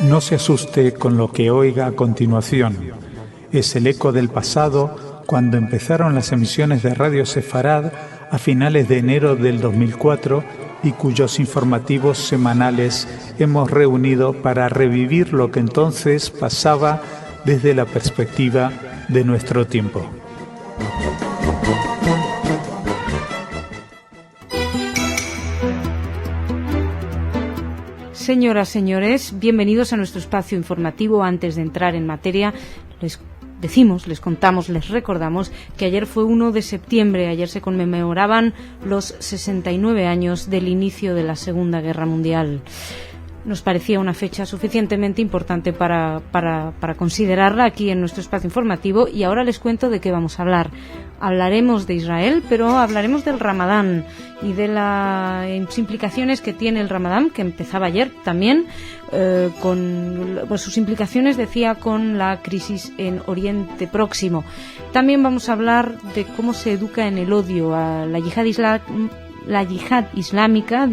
No se asuste con lo que oiga a continuación. Es el eco del pasado cuando empezaron las emisiones de Radio Sefarad a finales de enero del 2004 y cuyos informativos semanales hemos reunido para revivir lo que entonces pasaba desde la perspectiva de nuestro tiempo. Señoras, señores, bienvenidos a nuestro espacio informativo. Antes de entrar en materia, les contamos, les recordamos que ayer fue 1 de septiembre, ayer se conmemoraban los 69 años del inicio de la Segunda Guerra Mundial. Nos parecía una fecha suficientemente importante para considerarla aquí en nuestro espacio informativo, y ahora les cuento de qué vamos a hablar. Hablaremos de Israel, pero hablaremos del Ramadán y de las implicaciones que tiene el Ramadán, que empezaba ayer también, con sus implicaciones, decía, con la crisis en Oriente Próximo. También vamos a hablar de cómo se educa en el odio a la yihad islámica,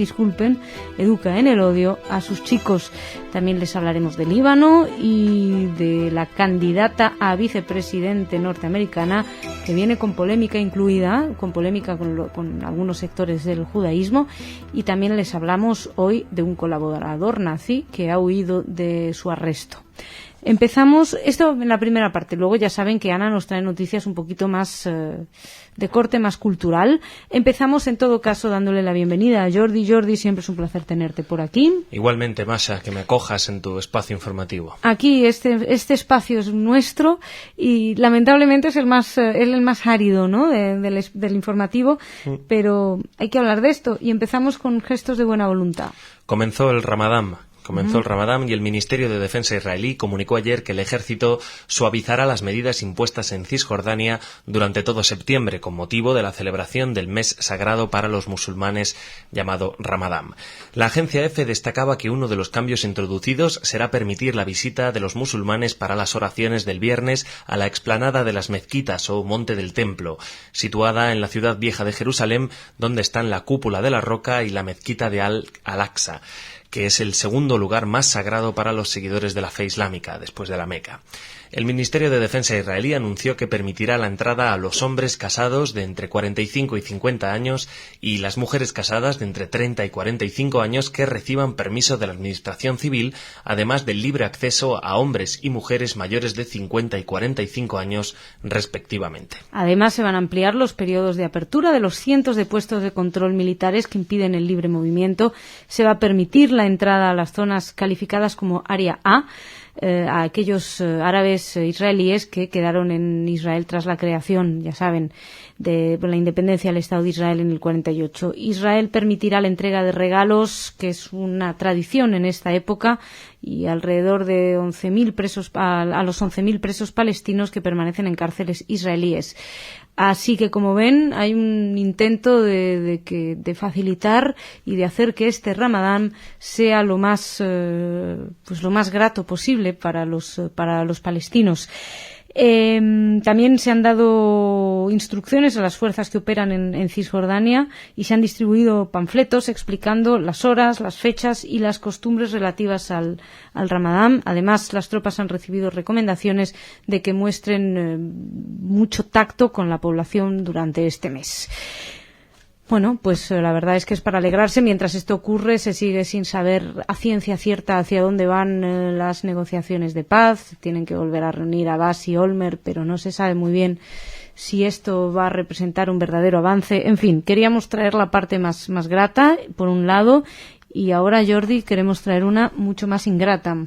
educa en el odio a sus chicos. También les hablaremos del Líbano y de la candidata a vicepresidente norteamericana, que viene con polémica incluida, con algunos sectores del judaísmo. Y también les hablamos hoy de un colaborador nazi que ha huido de su arresto. Empezamos esto en la primera parte. Luego ya saben que Ana nos trae noticias un poquito más de corte más cultural. Empezamos en todo caso dándole la bienvenida a Jordi. Jordi, siempre es un placer tenerte por aquí. Igualmente, Masha, que me acojas en tu espacio informativo. Aquí este espacio es nuestro y lamentablemente es el más árido, ¿no? del informativo, pero hay que hablar de esto y empezamos con gestos de buena voluntad. Comenzó el Ramadán y el Ministerio de Defensa israelí comunicó ayer que el ejército suavizará las medidas impuestas en Cisjordania durante todo septiembre con motivo de la celebración del mes sagrado para los musulmanes llamado Ramadán. La agencia EFE destacaba que uno de los cambios introducidos será permitir la visita de los musulmanes para las oraciones del viernes a la explanada de las mezquitas o Monte del Templo, situada en la ciudad vieja de Jerusalén, donde están la Cúpula de la Roca y la mezquita de Al-Aqsa, que es el segundo lugar más sagrado para los seguidores de la fe islámica, después de la Meca. El Ministerio de Defensa israelí anunció que permitirá la entrada a los hombres casados de entre 45 y 50 años y las mujeres casadas de entre 30 y 45 años que reciban permiso de la Administración Civil, además del libre acceso a hombres y mujeres mayores de 50 y 45 años, respectivamente. Además, se van a ampliar los periodos de apertura de los cientos de puestos de control militares que impiden el libre movimiento. Se va a permitir la entrada a las zonas calificadas como Área A, a aquellos árabes israelíes que quedaron en Israel tras la creación, ya saben, de la independencia del Estado de Israel en el 48. Israel permitirá la entrega de regalos, que es una tradición en esta época, y alrededor de 11.000 presos a los 11.000 presos palestinos que permanecen en cárceles israelíes. Así que, como ven, hay un intento de facilitar y de hacer que este Ramadán sea lo más grato posible para los palestinos. También se han dado instrucciones a las fuerzas que operan en Cisjordania y se han distribuido panfletos explicando las horas, las fechas y las costumbres relativas al Ramadán. Además, las tropas han recibido recomendaciones de que muestren mucho tacto con la población durante este mes. Bueno, pues la verdad es que es para alegrarse. Mientras esto ocurre, se sigue sin saber a ciencia cierta hacia dónde van las negociaciones de paz. Tienen que volver a reunir a Abbas y Olmert, pero no se sabe muy bien si esto va a representar un verdadero avance. En fin, queríamos traer la parte más grata, por un lado, y ahora, Jordi, queremos traer una mucho más ingrata.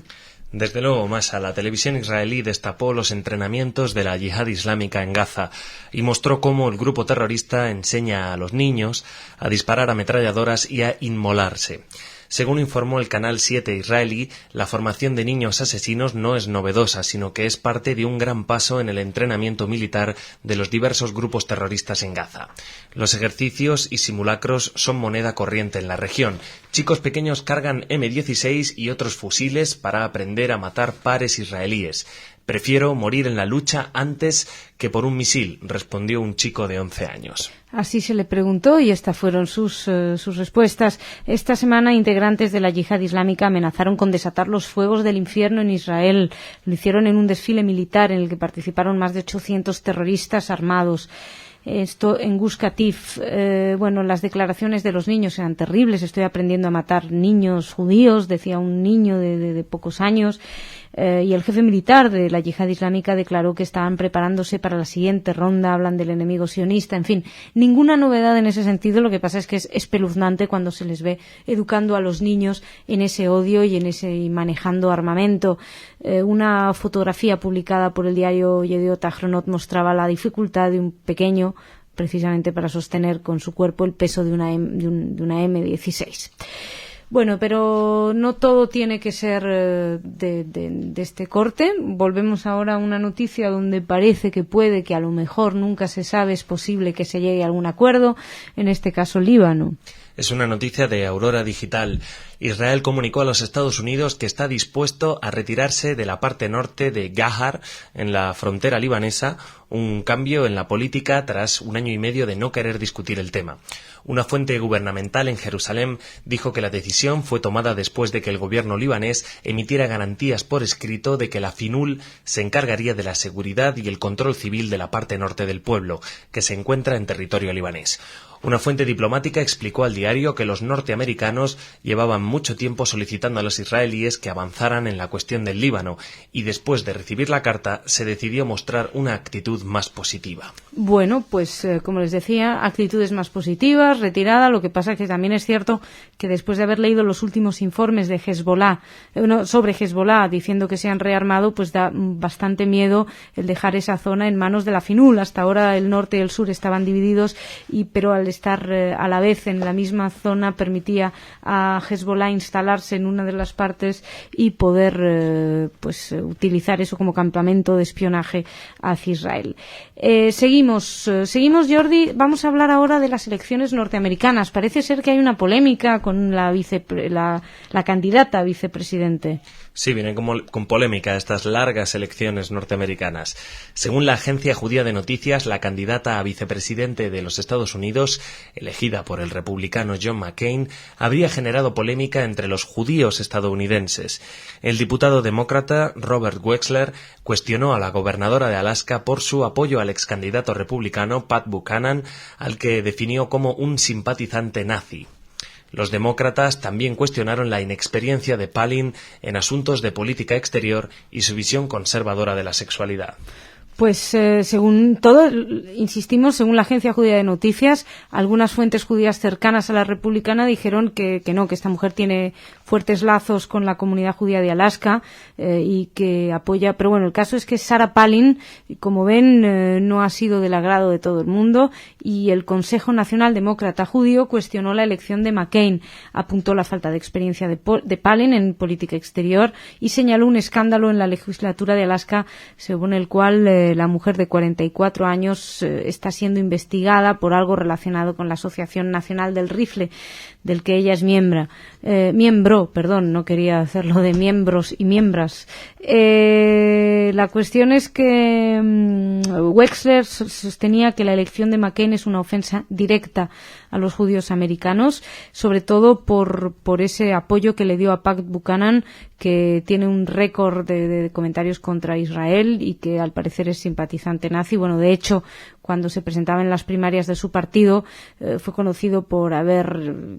Desde luego, Masha, la televisión israelí destapó los entrenamientos de la yihad islámica en Gaza y mostró cómo el grupo terrorista enseña a los niños a disparar ametralladoras y a inmolarse. Según informó el Canal 7 israelí, la formación de niños asesinos no es novedosa, sino que es parte de un gran paso en el entrenamiento militar de los diversos grupos terroristas en Gaza. Los ejercicios y simulacros son moneda corriente en la región. Chicos pequeños cargan M16 y otros fusiles para aprender a matar pares israelíes. Prefiero morir en la lucha antes que por un misil, respondió un chico de 11 años. Así se le preguntó y estas fueron sus respuestas. Esta semana, integrantes de la yihad islámica amenazaron con desatar los fuegos del infierno en Israel. Lo hicieron en un desfile militar en el que participaron más de 800 terroristas armados. Esto en Gush Katif. Las declaraciones de los niños eran terribles. Estoy aprendiendo a matar niños judíos, decía un niño de pocos años. Y el jefe militar de la yihad islámica declaró que estaban preparándose para la siguiente ronda, hablan del enemigo sionista, en fin, ninguna novedad en ese sentido. Lo que pasa es que es espeluznante cuando se les ve educando a los niños en ese odio y manejando armamento. Una fotografía publicada por el diario Yediot Ahronot mostraba la dificultad de un pequeño, precisamente para sostener con su cuerpo el peso de una M16. Bueno, pero no todo tiene que ser de este corte. Volvemos ahora a una noticia donde parece que puede, que a lo mejor nunca se sabe, es posible que se llegue a algún acuerdo, en este caso Líbano. Es una noticia de Aurora Digital. Israel comunicó a los Estados Unidos que está dispuesto a retirarse de la parte norte de Gahar, en la frontera libanesa, un cambio en la política tras un año y medio de no querer discutir el tema. Una fuente gubernamental en Jerusalén dijo que la decisión fue tomada después de que el gobierno libanés emitiera garantías por escrito de que la FINUL se encargaría de la seguridad y el control civil de la parte norte del pueblo, que se encuentra en territorio libanés. Una fuente diplomática explicó al diario que los norteamericanos llevaban mucho tiempo solicitando a los israelíes que avanzaran en la cuestión del Líbano y después de recibir la carta se decidió mostrar una actitud más positiva. Bueno, pues como les decía, actitudes más positivas, retirada. Lo que pasa es que también es cierto que después de haber leído los últimos informes de Hezbollah, sobre Hezbollah diciendo que se han rearmado, pues da bastante miedo el dejar esa zona en manos de la FINUL. Hasta ahora el norte y el sur estaban divididos, pero al estar a la vez en la misma zona permitía a Hezbollah instalarse en una de las partes y poder utilizar eso como campamento de espionaje hacia Israel. Seguimos, Jordi. Vamos a hablar ahora de las elecciones norteamericanas. Parece ser que hay una polémica con la candidata a vicepresidente. Sí, vienen con polémica estas largas elecciones norteamericanas. Según la agencia judía de noticias, la candidata a vicepresidente de los Estados Unidos, elegida por el republicano John McCain, habría generado polémica entre los judíos estadounidenses. El diputado demócrata Robert Wexler cuestionó a la gobernadora de Alaska por su apoyo al excandidato republicano Pat Buchanan, al que definió como un simpatizante nazi. Los demócratas también cuestionaron la inexperiencia de Palin en asuntos de política exterior y su visión conservadora de la sexualidad. Pues según todo, insistimos, según la agencia judía de noticias, algunas fuentes judías cercanas a la republicana dijeron que no, que esta mujer tiene fuertes lazos con la comunidad judía de Alaska y que apoya. Pero bueno, el caso es que Sarah Palin, como ven, no ha sido del agrado de todo el mundo y el Consejo Nacional Demócrata Judío cuestionó la elección de McCain, apuntó la falta de experiencia de Palin en política exterior y señaló un escándalo en la legislatura de Alaska, según el cual la mujer de 44 años está siendo investigada por algo relacionado con la Asociación Nacional del Rifle, del que ella es miembro, no quería hacerlo de miembros y miembras. La cuestión es que Wexler sostenía que la elección de McCain es una ofensa directa a los judíos americanos, sobre todo por ese apoyo que le dio a Pat Buchanan, que tiene un récord de comentarios contra Israel y que al parecer es simpatizante nazi. Bueno, de hecho, cuando se presentaba en las primarias de su partido, fue conocido por haber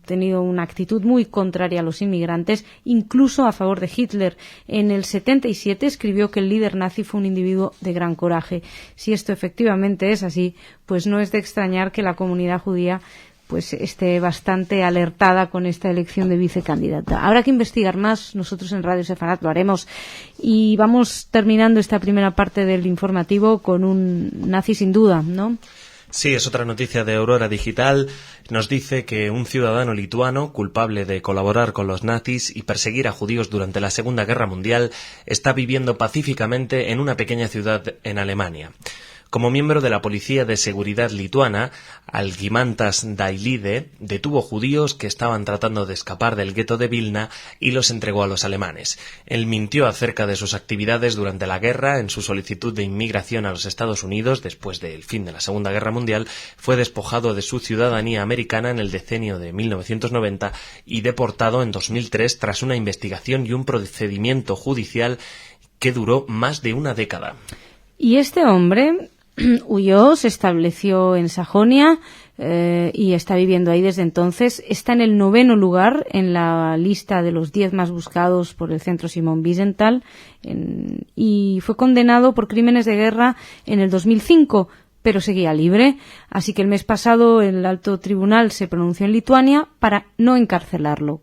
tenido una actitud muy contraria a los inmigrantes, incluso a favor de Hitler. En el 77 escribió que el líder nazi fue un individuo de gran coraje. Si esto efectivamente es así, pues no es de extrañar que la comunidad judía pues esté bastante alertada con esta elección de vicecandidata. Habrá que investigar más, nosotros en Radio Sefarat lo haremos. Y vamos terminando esta primera parte del informativo con un nazi sin duda, ¿no? Sí, es otra noticia de Aurora Digital. Nos dice que un ciudadano lituano, culpable de colaborar con los nazis y perseguir a judíos durante la Segunda Guerra Mundial, está viviendo pacíficamente en una pequeña ciudad en Alemania. Como miembro de la Policía de Seguridad lituana, Algimantas Dailide detuvo judíos que estaban tratando de escapar del gueto de Vilna y los entregó a los alemanes. Él mintió acerca de sus actividades durante la guerra. En su solicitud de inmigración a los Estados Unidos, después del fin de la Segunda Guerra Mundial, fue despojado de su ciudadanía americana en el decenio de 1990 y deportado en 2003 tras una investigación y un procedimiento judicial que duró más de una década. Y este hombre huyó, se estableció en Sajonia y está viviendo ahí desde entonces. Está en el 9º lugar en la lista de los 10 más buscados por el Centro Simon Wiesenthal y fue condenado por crímenes de guerra en el 2005, pero seguía libre. Así que el mes pasado el alto tribunal se pronunció en Lituania para no encarcelarlo,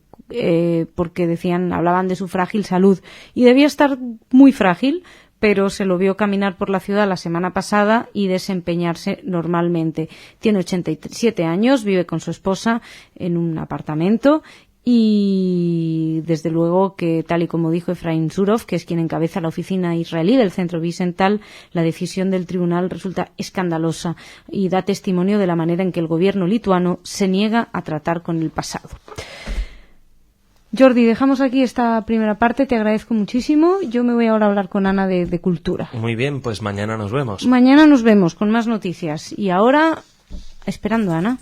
porque hablaban de su frágil salud y debía estar muy frágil, pero se lo vio caminar por la ciudad la semana pasada y desempeñarse normalmente. Tiene 87 años, vive con su esposa en un apartamento y desde luego que, tal y como dijo Efraín Zurov, que es quien encabeza la oficina israelí del Centro Wiesenthal, la decisión del tribunal resulta escandalosa y da testimonio de la manera en que el gobierno lituano se niega a tratar con el pasado. Jordi, dejamos aquí esta primera parte, te agradezco muchísimo. Yo me voy ahora a hablar con Ana de cultura. Muy bien, pues mañana nos vemos. Mañana nos vemos con más noticias. Y ahora, esperando a Ana.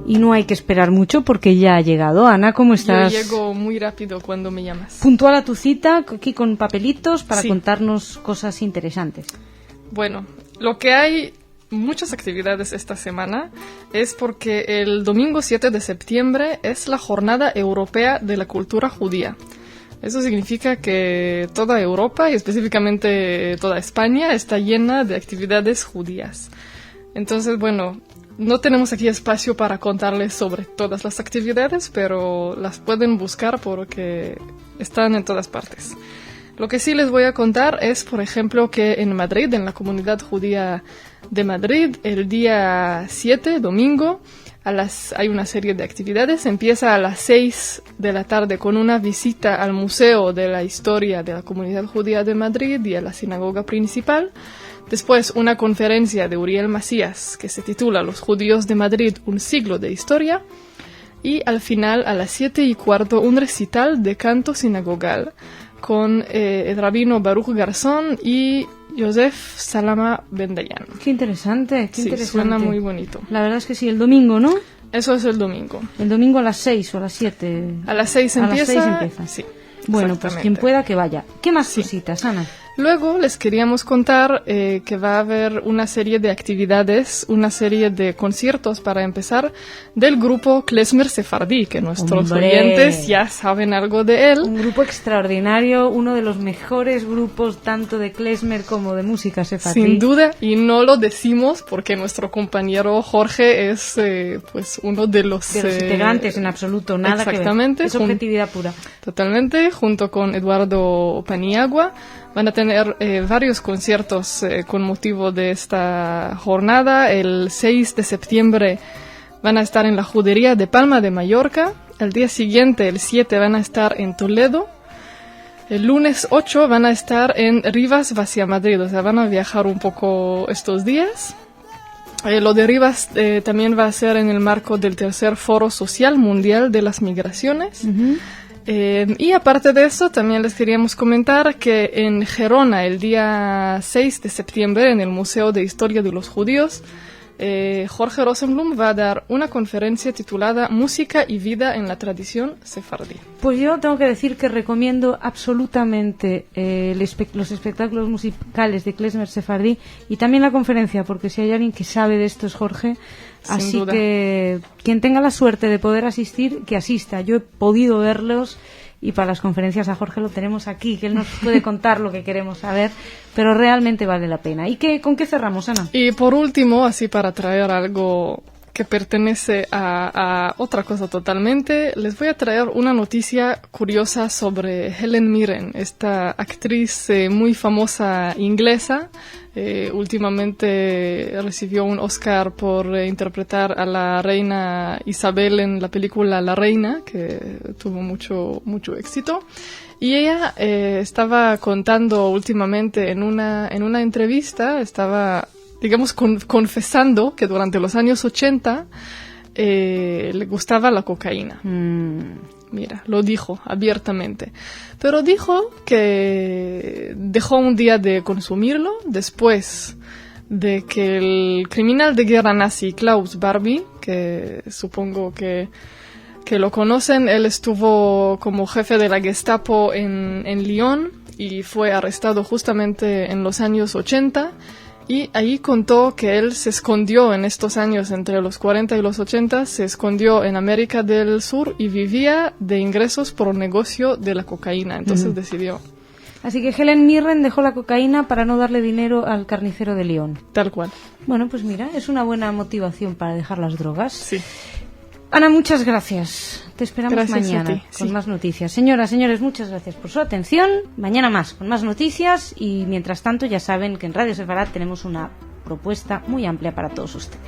Y no hay que esperar mucho porque ya ha llegado. Ana, ¿cómo estás? Yo llego muy rápido cuando me llamas. Puntual a tu cita, aquí con papelitos para contarnos cosas interesantes. Bueno, lo que hay muchas actividades esta semana es porque el domingo 7 de septiembre es la Jornada Europea de la Cultura Judía. Eso significa que toda Europa y específicamente toda España está llena de actividades judías. Entonces, bueno, no tenemos aquí espacio para contarles sobre todas las actividades, pero las pueden buscar porque están en todas partes. Lo que sí les voy a contar es, por ejemplo, que en Madrid, en la comunidad judía de Madrid, el día 7, domingo, hay una serie de actividades. Empieza a las 6 de la tarde con una visita al Museo de la Historia de la Comunidad Judía de Madrid y a la sinagoga principal. Después, una conferencia de Uriel Macías que se titula Los judíos de Madrid, un siglo de historia. Y al final, a las 7:15, un recital de canto sinagogal con el rabino Baruch Garzón y Yosef Salama Ben Dayan. Qué interesante, qué sí, interesante. Suena muy bonito. La verdad es que sí, el domingo, ¿no? Eso es el domingo. El domingo a las 6 o a las 7. A las 6 empieza. A las 6 empieza. Sí. Bueno, pues quien pueda que vaya. ¿Qué más cositas, Ana? Luego les queríamos contar que va a haber una serie de actividades, una serie de conciertos para empezar del grupo Klezmer Sefardí, que nuestros oyentes ya saben algo de él. Un grupo extraordinario, uno de los mejores grupos tanto de Klezmer como de música sefardí. Sin duda, y no lo decimos porque nuestro compañero Jorge es pues uno de los integrantes en absoluto, nada exactamente, que ver. Es objetividad pura. Totalmente, junto con Eduardo Paniagua. Van a tener varios conciertos con motivo de esta jornada. El 6 de septiembre van a estar en la Judería de Palma de Mallorca. El día siguiente, el 7, van a estar en Toledo. El lunes 8 van a estar en Rivas hacia Madrid. O sea, van a viajar un poco estos días. Lo de Rivas también va a ser en el marco del tercer Foro Social Mundial de las Migraciones. Uh-huh. Y aparte de eso, también les queríamos comentar que en Gerona, el día 6 de septiembre, en el Museo de Historia de los Judíos, Jorge Rosenblum va a dar una conferencia titulada Música y vida en la tradición sefardí. Pues yo tengo que decir que recomiendo absolutamente los espectáculos musicales de Klezmer Sefardí y también la conferencia, porque si hay alguien que sabe de esto es Jorge. Así que quien tenga la suerte de poder asistir, que asista. Yo he podido verlos y para las conferencias a Jorge lo tenemos aquí, que él nos puede contar lo que queremos saber, pero realmente vale la pena. ¿Y con qué cerramos, Ana? Y por último, así para traer algo que pertenece a otra cosa totalmente. Les voy a traer una noticia curiosa sobre Helen Mirren, esta actriz muy famosa inglesa. Últimamente recibió un Oscar por interpretar a la reina Isabel en la película La Reina, que tuvo mucho éxito. Y ella estaba contando últimamente en una entrevista, estaba, digamos, confesando que durante los años 80 le gustaba la cocaína. Mira, lo dijo abiertamente. Pero dijo que dejó un día de consumirlo después de que el criminal de guerra nazi Klaus Barbie, que supongo que lo conocen, él estuvo como jefe de la Gestapo en Lyon y fue arrestado justamente en los años 80. Y ahí contó que él se escondió en estos años, entre los 40 y los 80, se escondió en América del Sur y vivía de ingresos por negocio de la cocaína. Entonces decidió. Así que Helen Mirren dejó la cocaína para no darle dinero al carnicero de Lyon. Tal cual. Bueno, pues mira, es una buena motivación para dejar las drogas. Sí. Ana, muchas gracias. Te esperamos mañana con sí. más noticias. Señoras, señores, muchas gracias por su atención. Mañana más, con más noticias. Y mientras tanto, ya saben que en Radio Sefarad tenemos una propuesta muy amplia para todos ustedes.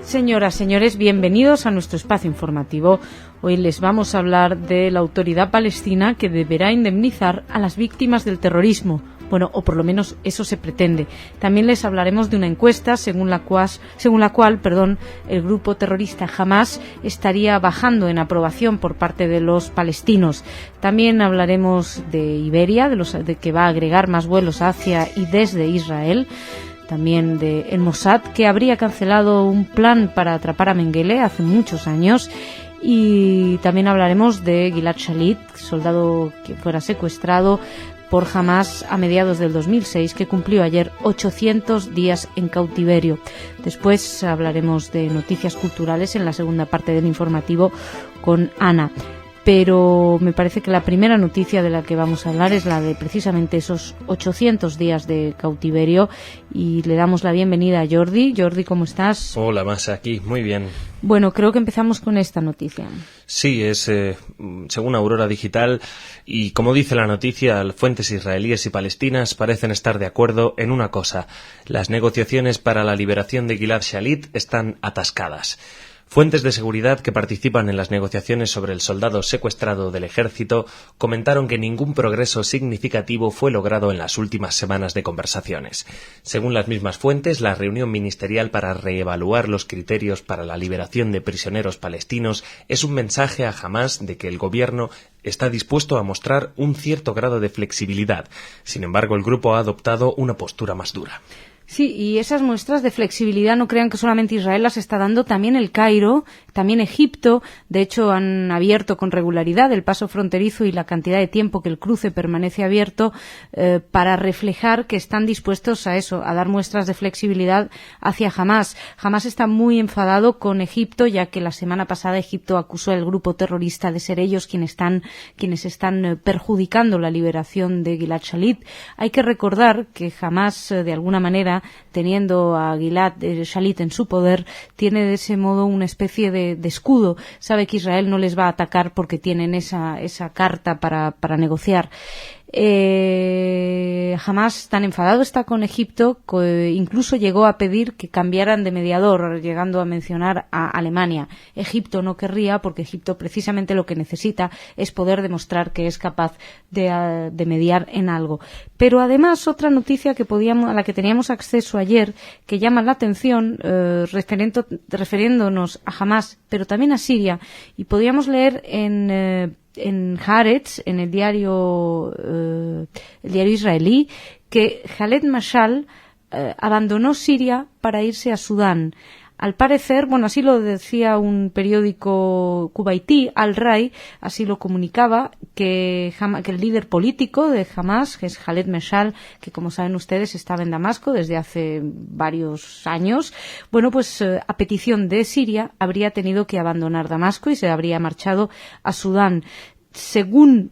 Señoras, señores, bienvenidos a nuestro espacio informativo. Hoy les vamos a hablar de la autoridad palestina que deberá indemnizar a las víctimas del terrorismo. Bueno, o por lo menos eso se pretende. También les hablaremos de una encuesta según la cual, el grupo terrorista Hamás estaría bajando en aprobación por parte de los palestinos. También hablaremos de Iberia, de que va a agregar más vuelos hacia y desde Israel. También de el Mossad, que habría cancelado un plan para atrapar a Mengele hace muchos años. Y también hablaremos de Gilad Shalit, soldado que fuera secuestrado por Hamás a mediados del 2006, que cumplió ayer 800 días en cautiverio. Después hablaremos de noticias culturales en la segunda parte del informativo con Ana. Pero me parece que la primera noticia de la que vamos a hablar es la de precisamente esos 800 días de cautiverio. Y le damos la bienvenida a Jordi. Jordi, ¿cómo estás? Hola, Masa, aquí, muy bien. Bueno, creo que empezamos con esta noticia. Sí, es según Aurora Digital, y como dice la noticia, fuentes israelíes y palestinas parecen estar de acuerdo en una cosa: las negociaciones para la liberación de Gilad Shalit están atascadas. Fuentes de seguridad que participan en las negociaciones sobre el soldado secuestrado del ejército comentaron que ningún progreso significativo fue logrado en las últimas semanas de conversaciones. Según las mismas fuentes, la reunión ministerial para reevaluar los criterios para la liberación de prisioneros palestinos es un mensaje a Hamás de que el gobierno está dispuesto a mostrar un cierto grado de flexibilidad. Sin embargo, el grupo ha adoptado una postura más dura. Sí, y esas muestras de flexibilidad no crean que solamente Israel las está dando, también el Cairo, también Egipto. De hecho, han abierto con regularidad el paso fronterizo y la cantidad de tiempo que el cruce permanece abierto para reflejar que están dispuestos a eso, a dar muestras de flexibilidad hacia Hamás. Hamás está muy enfadado con Egipto, ya que la semana pasada Egipto acusó al grupo terrorista de ser ellos quienes están perjudicando la liberación de Gilad Shalit. Hay que recordar que Hamás, de alguna manera, teniendo a Gilad Shalit en su poder, tiene de ese modo una especie de escudo. Sabe que Israel no les va a atacar porque tienen esa carta para negociar. Hamás tan enfadado está con Egipto que incluso llegó a pedir que cambiaran de mediador, llegando a mencionar a Alemania. Egipto no querría, porque Egipto precisamente lo que necesita es poder demostrar que es capaz de mediar en algo. Pero además, otra noticia a la que teníamos acceso ayer, que llama la atención, refiriéndonos a Hamás, pero también a Siria, y podíamos leer en Haaretz, en el diario israelí, que Khaled Mashal abandonó Siria para irse a Sudán. Al parecer, bueno, así lo decía un periódico kuwaití, Al-Rai, así lo comunicaba, que el líder político de Hamás, que es Khaled Mashal, que como saben ustedes estaba en Damasco desde hace varios años, bueno, pues a petición de Siria habría tenido que abandonar Damasco y se habría marchado a Sudán. Según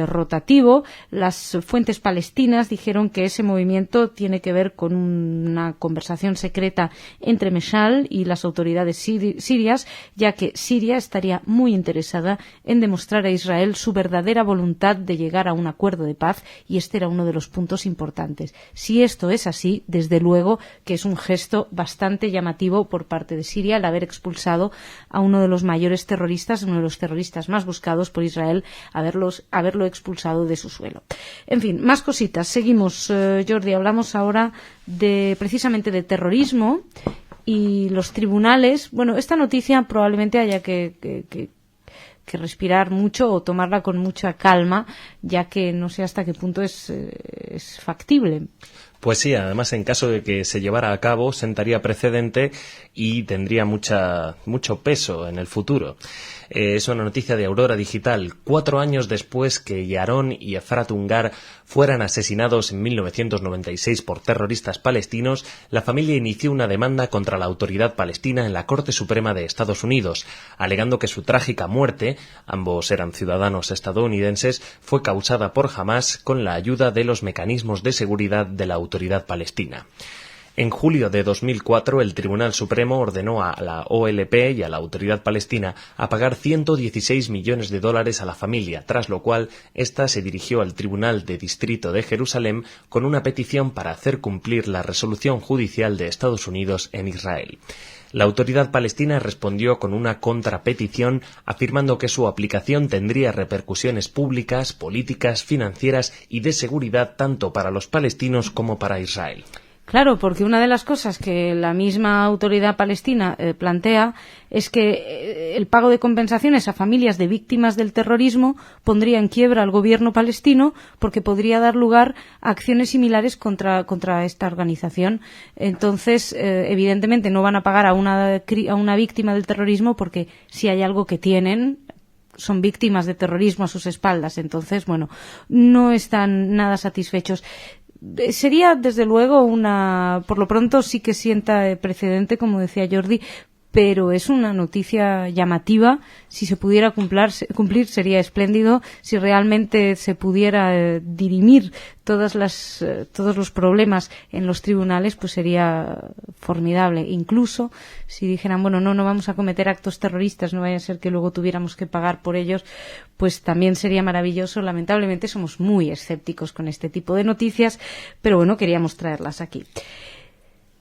rotativo. Las fuentes palestinas dijeron que ese movimiento tiene que ver con una conversación secreta entre Meshal y las autoridades sirias, ya que Siria estaría muy interesada en demostrar a Israel su verdadera voluntad de llegar a un acuerdo de paz, y este era uno de los puntos importantes. Si esto es así, desde luego que es un gesto bastante llamativo por parte de Siria el haber expulsado a uno de los mayores terroristas, uno de los terroristas más buscados por Israel, haberlo expulsado de su suelo. En fin, más cositas. Seguimos, Jordi. Hablamos ahora precisamente de terrorismo y los tribunales. Bueno, esta noticia probablemente haya que respirar mucho o tomarla con mucha calma, ya que no sé hasta qué punto es factible. Pues sí, además en caso de que se llevara a cabo sentaría precedente y tendría mucho peso en el futuro. Es una noticia de Aurora Digital. 4 años después que Yaron y Efrat Ungar fueran asesinados en 1996 por terroristas palestinos, la familia inició una demanda contra la autoridad palestina en la Corte Suprema de Estados Unidos, alegando que su trágica muerte, ambos eran ciudadanos estadounidenses, fue causada por Hamás con la ayuda de los mecanismos de seguridad de la autoridad palestina. En julio de 2004, el Tribunal Supremo ordenó a la OLP y a la Autoridad Palestina a pagar $116 millones a la familia, tras lo cual ésta se dirigió al Tribunal de Distrito de Jerusalén con una petición para hacer cumplir la resolución judicial de Estados Unidos en Israel. La Autoridad Palestina respondió con una contrapetición afirmando que su aplicación tendría repercusiones públicas, políticas, financieras y de seguridad tanto para los palestinos como para Israel. Claro, porque una de las cosas que la misma autoridad palestina plantea es que el pago de compensaciones a familias de víctimas del terrorismo pondría en quiebra al gobierno palestino, porque podría dar lugar a acciones similares contra esta organización. Entonces, evidentemente no van a pagar a una víctima del terrorismo, porque si hay algo que tienen, son víctimas de terrorismo a sus espaldas. Entonces, bueno, no están nada satisfechos. Sería, desde luego, por lo pronto sí que sienta precedente, como decía Jordi, pero es una noticia llamativa. Si se pudiera cumplir sería espléndido. Si realmente se pudiera dirimir todos los problemas en los tribunales, pues sería formidable. Incluso si dijeran, bueno, no vamos a cometer actos terroristas, no vaya a ser que luego tuviéramos que pagar por ellos, pues también sería maravilloso. Lamentablemente somos muy escépticos con este tipo de noticias, pero bueno, queríamos traerlas aquí.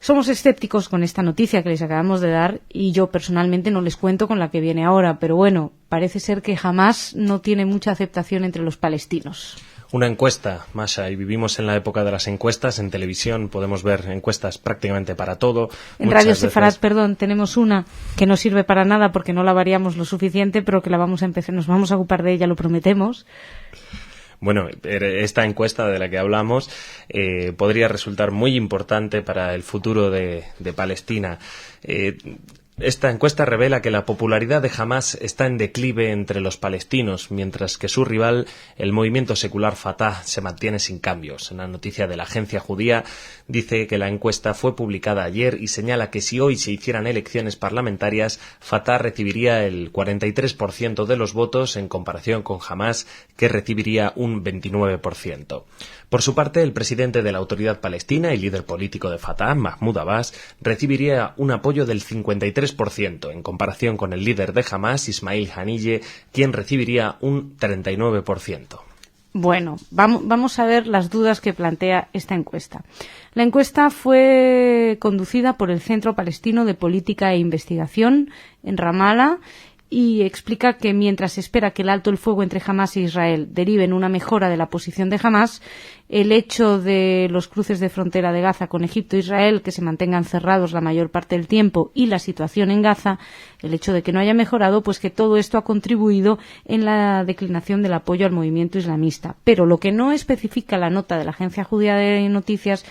Somos escépticos con esta noticia que les acabamos de dar, y yo personalmente no les cuento con la que viene ahora, pero bueno, parece ser que jamás no tiene mucha aceptación entre los palestinos. Una encuesta, Masha, y vivimos en la época de las encuestas. En televisión podemos ver encuestas prácticamente para todo. En Radio Sefarad, tenemos una que no sirve para nada porque no la variamos lo suficiente, pero que nos vamos a ocupar de ella, lo prometemos. Bueno, esta encuesta de la que hablamos podría resultar muy importante para el futuro de Palestina. Esta encuesta revela que la popularidad de Hamás está en declive entre los palestinos, mientras que su rival, el movimiento secular Fatah, se mantiene sin cambios. Una noticia de la agencia judía dice que la encuesta fue publicada ayer y señala que si hoy se hicieran elecciones parlamentarias, Fatah recibiría el 43% de los votos en comparación con Hamás, que recibiría un 29%. Por su parte, el presidente de la Autoridad Palestina y líder político de Fatah, Mahmoud Abbas, recibiría un apoyo del 53%, en comparación con el líder de Hamás, Ismail Haniyeh, quien recibiría un 39%. Bueno, vamos a ver las dudas que plantea esta encuesta. La encuesta fue conducida por el Centro Palestino de Política e Investigación en Ramallah, y explica que mientras se espera que el alto el fuego entre Hamás e Israel derive en una mejora de la posición de Hamás, el hecho de los cruces de frontera de Gaza con Egipto e Israel, que se mantengan cerrados la mayor parte del tiempo, y la situación en Gaza, el hecho de que no haya mejorado, pues que todo esto ha contribuido en la declinación del apoyo al movimiento islamista. Pero lo que no especifica la nota de la agencia judía de noticias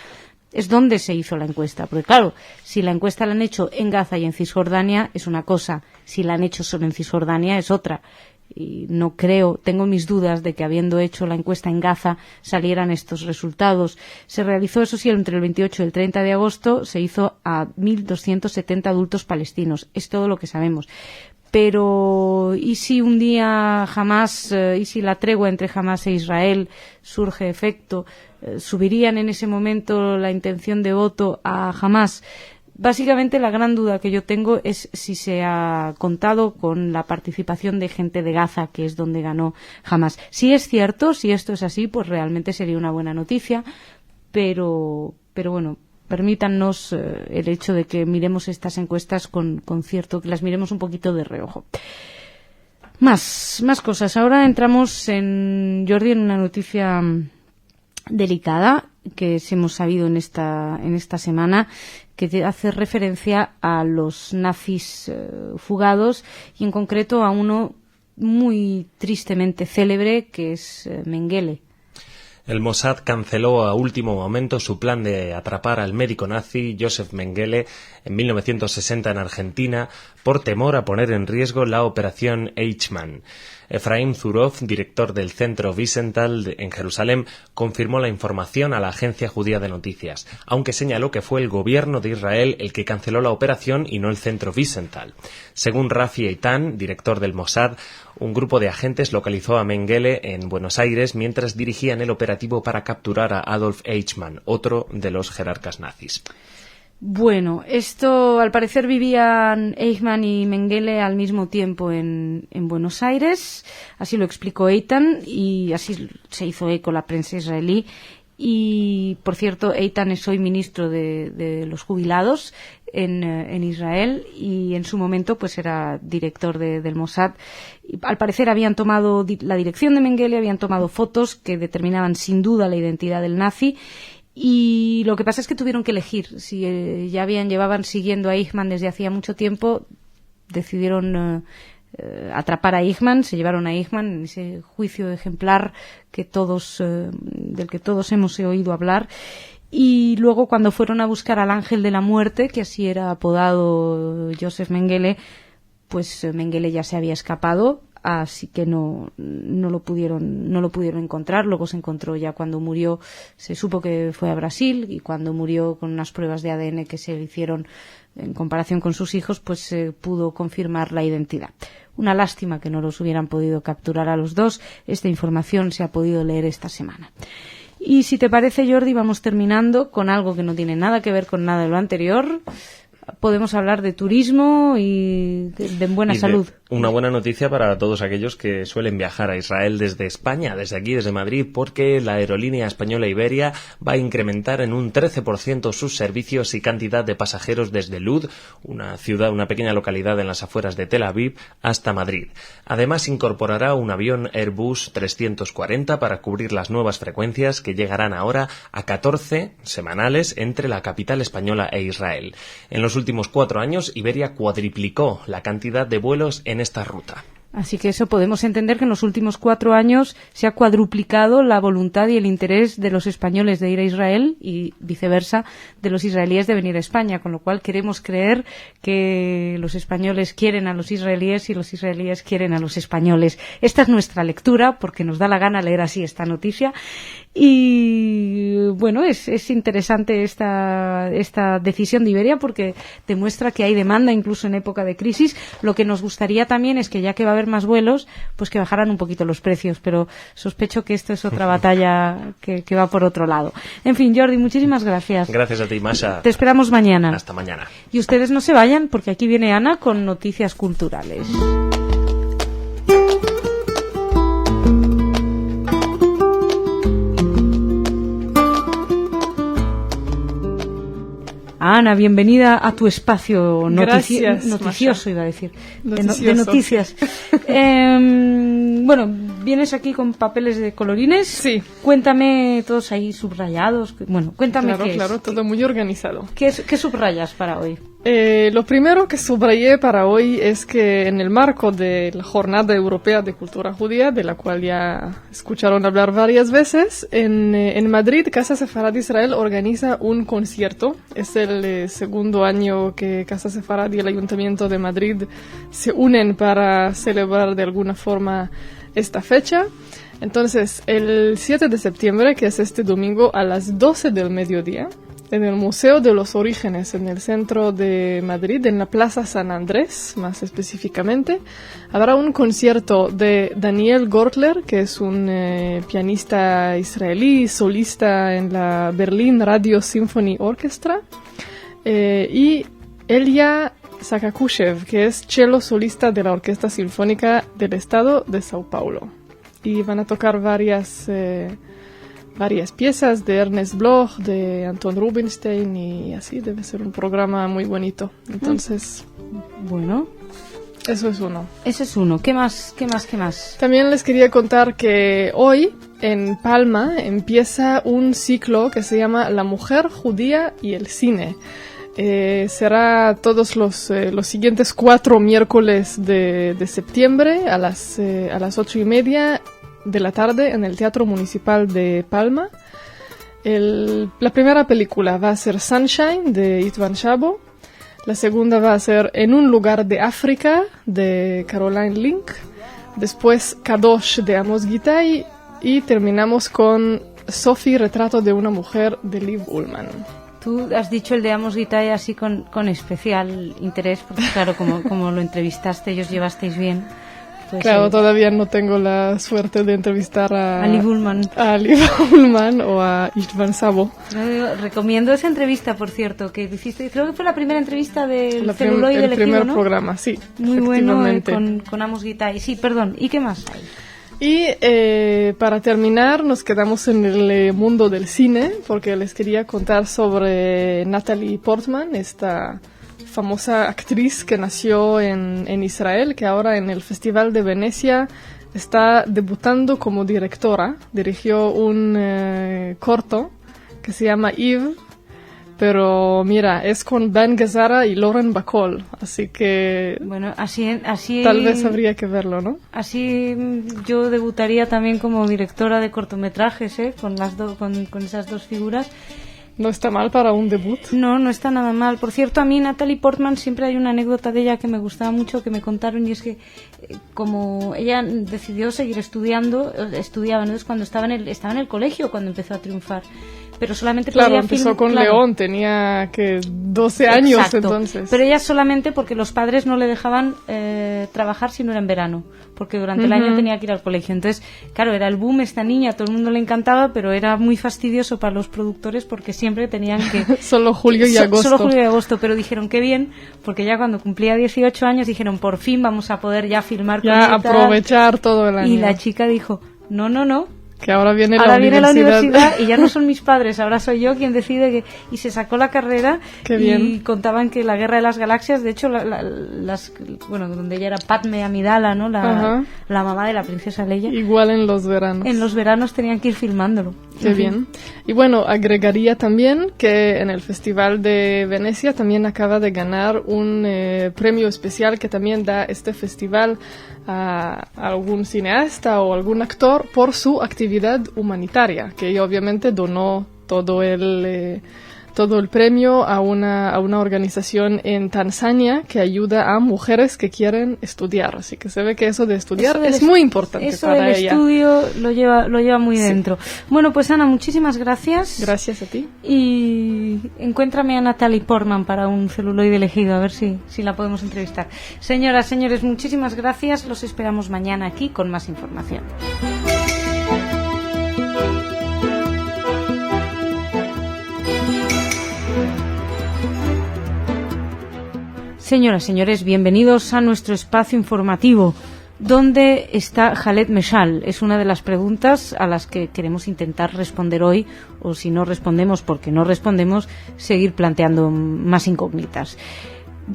es dónde se hizo la encuesta, porque claro, si la encuesta la han hecho en Gaza y en Cisjordania es una cosa, si la han hecho solo en Cisjordania es otra. Y no creo, tengo mis dudas de que habiendo hecho la encuesta en Gaza salieran estos resultados. Se realizó, eso sí, entre el 28 y el 30 de agosto, se hizo a 1.270 adultos palestinos. Es todo lo que sabemos. Pero ¿y si un día Hamás, y si la tregua entre Hamás e Israel surge efecto, subirían en ese momento la intención de voto a Hamás? Básicamente la gran duda que yo tengo es si se ha contado con la participación de gente de Gaza, que es donde ganó Hamás. Si es cierto, si esto es así, pues realmente sería una buena noticia, pero bueno, permítannos el hecho de que miremos estas encuestas con cierto, que las miremos un poquito de reojo. Más cosas. Ahora entramos Jordi, en una noticia delicada que hemos sabido en esta semana, que hace referencia a los nazis fugados, y en concreto a uno muy tristemente célebre, que es Mengele. El Mossad canceló a último momento su plan de atrapar al médico nazi Josef Mengele en 1960 en Argentina por temor a poner en riesgo la operación Eichmann. Efraim Zurov, director del Centro Wiesenthal en Jerusalén, confirmó la información a la agencia judía de noticias, aunque señaló que fue el gobierno de Israel el que canceló la operación y no el Centro Wiesenthal. Según Rafi Eitan, director del Mossad, un grupo de agentes localizó a Mengele en Buenos Aires mientras dirigían el operativo para capturar a Adolf Eichmann, otro de los jerarcas nazis. Bueno, esto al parecer vivían Eichmann y Mengele al mismo tiempo en Buenos Aires, así lo explicó Eitan y así se hizo eco la prensa israelí. Y, por cierto, Eitan es hoy ministro de los jubilados en Israel, y en su momento pues era director del Mossad. Y, al parecer habían tomado la dirección de Mengele, habían tomado fotos que determinaban sin duda la identidad del nazi. Y lo que pasa es que tuvieron que elegir. Si llevaban siguiendo a Eichmann desde hacía mucho tiempo, decidieron atrapar a Eichmann, se llevaron a Eichmann en ese juicio ejemplar del que todos hemos oído hablar. Y luego, cuando fueron a buscar al ángel de la muerte, que así era apodado Josef Mengele, pues Mengele ya se había escapado, así que no lo pudieron encontrar. Luego se encontró, ya cuando murió, se supo que fue a Brasil, y cuando murió, con unas pruebas de ADN que se hicieron en comparación con sus hijos, pues se pudo confirmar la identidad. Una lástima que no los hubieran podido capturar a los dos. Esta información se ha podido leer esta semana. Y si te parece, Jordi, vamos terminando con algo que no tiene nada que ver con nada de lo anterior. Podemos hablar de turismo y de buena salud. Una buena noticia para todos aquellos que suelen viajar a Israel desde España, desde aquí, desde Madrid, porque la aerolínea española Iberia va a incrementar en un 13% sus servicios y cantidad de pasajeros desde Lud, una pequeña localidad en las afueras de Tel Aviv, hasta Madrid. Además, incorporará un avión Airbus 340 para cubrir las nuevas frecuencias que llegarán ahora a 14 semanales entre la capital española e Israel. En los últimos 4 años, Iberia cuadriplicó la cantidad de vuelos en esta ruta. Así que eso podemos entender que en los últimos 4 años se ha cuadruplicado la voluntad y el interés de los españoles de ir a Israel y viceversa de los israelíes de venir a España, con lo cual queremos creer que los españoles quieren a los israelíes y los israelíes quieren a los españoles. Esta es nuestra lectura, porque nos da la gana leer así esta noticia. Y bueno, es interesante esta decisión de Iberia, porque demuestra que hay demanda incluso en época de crisis. Lo que nos gustaría también es que, ya que va a haber más vuelos, pues que bajaran un poquito los precios, pero sospecho que esto es otra batalla que va por otro lado. En fin, Jordi, muchísimas gracias. Gracias a ti, Masha. Te esperamos mañana. Hasta mañana. Y ustedes no se vayan, porque aquí viene Ana con noticias culturales. Ana, bienvenida a tu espacio noticioso, iba a decir, de noticias. Bueno, vienes aquí con papeles de colorines. Sí. Cuéntame, todos ahí subrayados. Bueno, cuéntame qué es. Claro, todo muy organizado. ¿Qué subrayas para hoy? Lo primero que subrayé para hoy es que en el marco de la Jornada Europea de Cultura Judía, de la cual ya escucharon hablar varias veces, en Madrid, Casa Sefarad Israel organiza un concierto. Es el segundo año que Casa Sefarad y el Ayuntamiento de Madrid se unen para celebrar de alguna forma esta fecha. Entonces, el 7 de septiembre, que es este domingo, a las 12 del mediodía, en el Museo de los Orígenes, en el centro de Madrid, en la Plaza San Andrés, más específicamente. Habrá un concierto de Daniel Gortler, que es un pianista israelí, solista en la Berlin Radio Symphony Orchestra, y Elia Sakakushev, que es cello solista de la Orquesta Sinfónica del Estado de Sao Paulo. Y van a tocar varias piezas de Ernest Bloch, de Anton Rubinstein, y así debe ser un programa muy bonito. Entonces, bueno, eso es uno. Ese es uno. ¿Qué más? También les quería contar que hoy en Palma empieza un ciclo que se llama La mujer judía y el cine. Será todos los siguientes 4 miércoles de septiembre a las 8:30 de la tarde en el Teatro Municipal de Palma. La primera película va a ser Sunshine de Istvan Szabo. La segunda va a ser En un lugar de África de Caroline Link. Después Kadosh de Amos Gitay. Y terminamos con Sophie, retrato de una mujer de Liv Ullmann. Tú has dicho el de Amos Gitay así con especial interés, porque claro, como lo entrevistaste, ellos llevasteis bien. Pues, claro, todavía no tengo la suerte de entrevistar a Liv Ullmann. A Liv Ullmann o a Istvan Szabo. Recomiendo esa entrevista, por cierto, que hiciste. Creo que fue la primera entrevista del celuloide elegido, el primer ¿no? programa, sí. Muy bueno, con Amos Gitay. Sí, perdón. ¿Y qué más hay? Y para terminar, nos quedamos en el mundo del cine, porque les quería contar sobre Natalie Portman, esta famosa actriz que nació en Israel, que ahora en el Festival de Venecia está debutando como directora. Dirigió un corto que se llama Eve, pero mira, es con Ben Gazzara y Lauren Bacall, así que bueno, así tal vez habría que verlo, ¿no? Así yo debutaría también como directora de cortometrajes, con esas dos figuras. No está mal para un debut. No está nada mal. Por cierto, a mí Natalie Portman siempre hay una anécdota de ella que me gustaba mucho, que me contaron, y es que como ella decidió seguir estudiaba, entonces cuando estaba en el colegio cuando empezó a triunfar, pero solamente claro, podía empezó con León, tenía que 12 años. Exacto. Entonces. Pero ella solamente porque los padres no le dejaban trabajar si no era en verano, porque durante el año tenía que ir al colegio. Entonces, claro, era el boom esta niña, a todo el mundo le encantaba, pero era muy fastidioso para los productores porque siempre tenían que solo julio y agosto, pero dijeron qué bien, porque ya cuando cumplía 18 años dijeron por fin vamos a poder ya filmar ya con aprovechar todo el año. Y la chica dijo no, que ahora viene la universidad y ya no son mis padres, ahora soy yo quien decide y se sacó la carrera. Qué bien. Y contaban que la Guerra de las Galaxias, de hecho donde ella era Padme Amidala, ¿no? La mamá de la princesa Leia. Igual en los veranos. En los veranos tenían que ir filmándolo. Qué bien. Y bueno, agregaría también que en el Festival de Venecia también acaba de ganar un premio especial que también da este festival a algún cineasta o algún actor por su actividad humanitaria, que ella obviamente donó todo el premio a una organización en Tanzania que ayuda a mujeres que quieren estudiar. Así que se ve que eso de estudiar es muy importante para ella. Eso del estudio lo lleva muy dentro. Bueno, pues Ana, muchísimas gracias. Gracias a ti. Y encuéntrame a Natalie Portman para un celuloide elegido, a ver si la podemos entrevistar. Señoras, señores, muchísimas gracias. Los esperamos mañana aquí con más información. Señoras, señores, bienvenidos a nuestro espacio informativo. ¿Dónde está Khaled Meshal? Es una de las preguntas a las que queremos intentar responder hoy, o si no respondemos porque no respondemos, seguir planteando más incógnitas.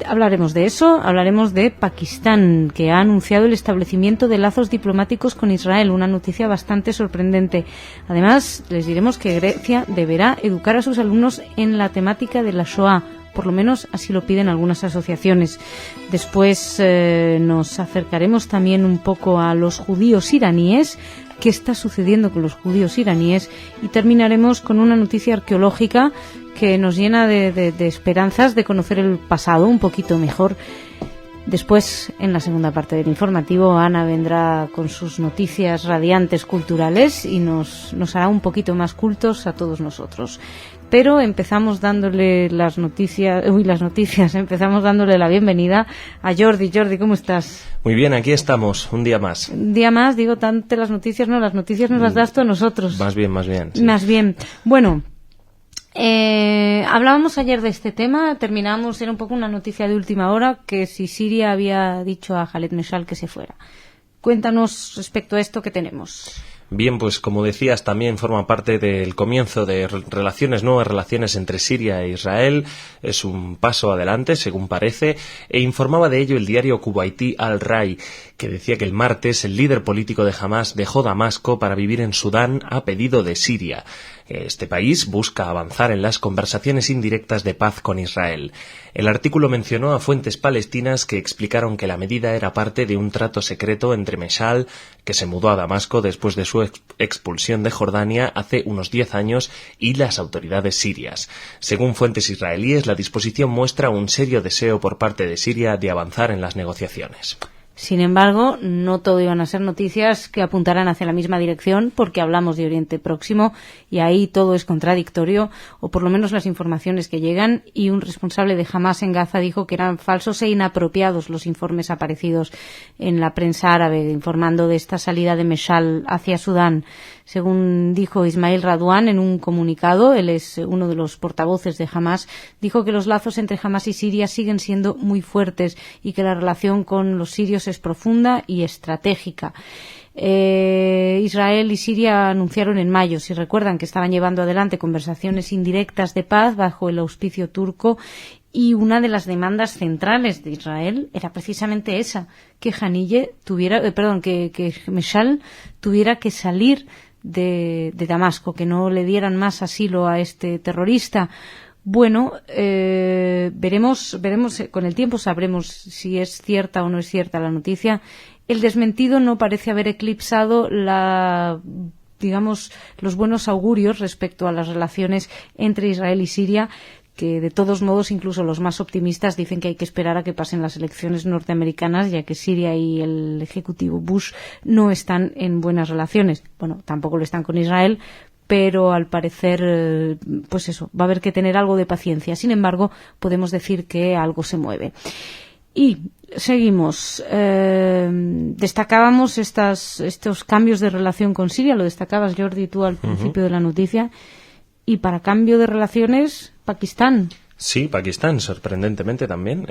Hablaremos de eso, hablaremos de Pakistán, que ha anunciado el establecimiento de lazos diplomáticos con Israel, una noticia bastante sorprendente. Además, les diremos que Grecia deberá educar a sus alumnos en la temática de la Shoah. Por lo menos así lo piden algunas asociaciones. Después nos acercaremos también un poco a los judíos iraníes, qué está sucediendo con los judíos iraníes, y terminaremos con una noticia arqueológica que nos llena de esperanzas de conocer el pasado un poquito mejor. Después, en la segunda parte del informativo, Ana vendrá con sus noticias radiantes culturales y nos hará un poquito más cultos a todos nosotros. Pero empezamos dándole empezamos dándole la bienvenida a Jordi. Jordi, ¿cómo estás? Muy bien, aquí estamos, un día más. Un día más, digo, tanto las noticias nos las das tú a nosotros. Más bien. Sí. Más bien. Bueno, hablábamos ayer de este tema, terminamos, era un poco una noticia de última hora, que si Siria había dicho a Khaled Meshaal que se fuera. Cuéntanos respecto a esto que tenemos. Bien, pues como decías, también forma parte del comienzo de nuevas relaciones entre Siria e Israel. Es un paso adelante, según parece, e informaba de ello el diario kuwaití Al-Rai, que decía que el martes el líder político de Hamás dejó Damasco para vivir en Sudán a pedido de Siria. Este país busca avanzar en las conversaciones indirectas de paz con Israel. El artículo mencionó a fuentes palestinas que explicaron que la medida era parte de un trato secreto entre Meshaal, que se mudó a Damasco después de su expulsión de Jordania hace unos 10 años, y las autoridades sirias. Según fuentes israelíes, la disposición muestra un serio deseo por parte de Siria de avanzar en las negociaciones. Sin embargo, no todo iban a ser noticias que apuntaran hacia la misma dirección, porque hablamos de Oriente Próximo y ahí todo es contradictorio, o por lo menos las informaciones que llegan, y un responsable de Hamás en Gaza dijo que eran falsos e inapropiados los informes aparecidos en la prensa árabe informando de esta salida de Meshaal hacia Sudán. Según dijo Ismail Radwan en un comunicado, él es uno de los portavoces de Hamás, dijo que los lazos entre Hamás y Siria siguen siendo muy fuertes y que la relación con los sirios es profunda y estratégica. Israel y Siria anunciaron en mayo, si recuerdan, que estaban llevando adelante conversaciones indirectas de paz bajo el auspicio turco, y una de las demandas centrales de Israel era precisamente esa, que Meshaal tuviera que salir de Damasco, que no le dieran más asilo a este terrorista. Bueno, veremos, con el tiempo sabremos si es cierta o no es cierta la noticia. El desmentido no parece haber eclipsado los buenos augurios respecto a las relaciones entre Israel y Siria, que de todos modos incluso los más optimistas dicen que hay que esperar a que pasen las elecciones norteamericanas, ya que Siria y el ejecutivo Bush no están en buenas relaciones. Bueno, tampoco lo están con Israel, pero al parecer, pues eso, va a haber que tener algo de paciencia. Sin embargo, podemos decir que algo se mueve. Y seguimos. Destacábamos estos cambios de relación con Siria, lo destacabas, Jordi, tú al principio de la noticia. Y para cambio de relaciones, Pakistán. Sí, Pakistán, sorprendentemente también.